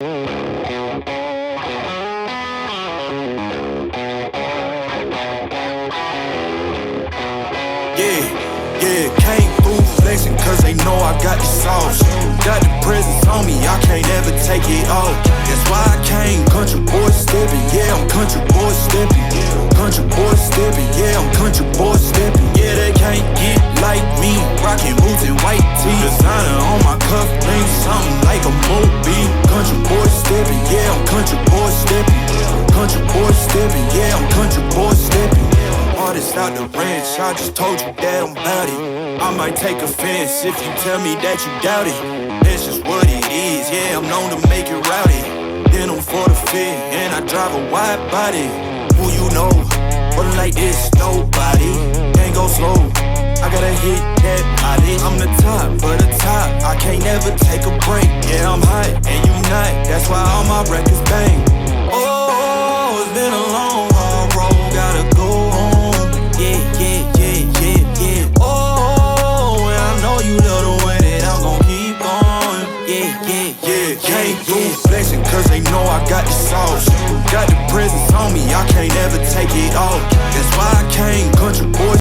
Yeah, came through flexing cause they know I got the sauce. Got the presence on me, I can't ever take it off. That's why I came country boy stepping. Yeah, I'm country boy stepping. Country boy stepping, yeah, I'm country boy stepping. Yeah, they can't get like me. Rockin' boots and white tee. Designer on my cuff, name something like a movie. Country boy stepping, yeah, I'm country boy stepping. Country boy stepping, yeah, I'm country boy stepping. Artist out the ranch, I just told you that I'm bout it. I might take offense if you tell me that you doubt it. That's just what it is, yeah, I'm known to make it rowdy. Then I'm for the fit, and I drive a wide body. Who you know, but like this, nobody. Can't go slow, I gotta hit that body. I'm the top of the top, I can't never take a break. Yeah, I'm hot, and you not, that's why all my records bang. Oh, it's been a long, hard road, gotta go home. Yeah. Oh, and I know you love the way that I'm gon' keep going. Yeah. Came through flexing cause they know I got the sauce. Got the presence on me, I can't ever take it off. That's why I came country boy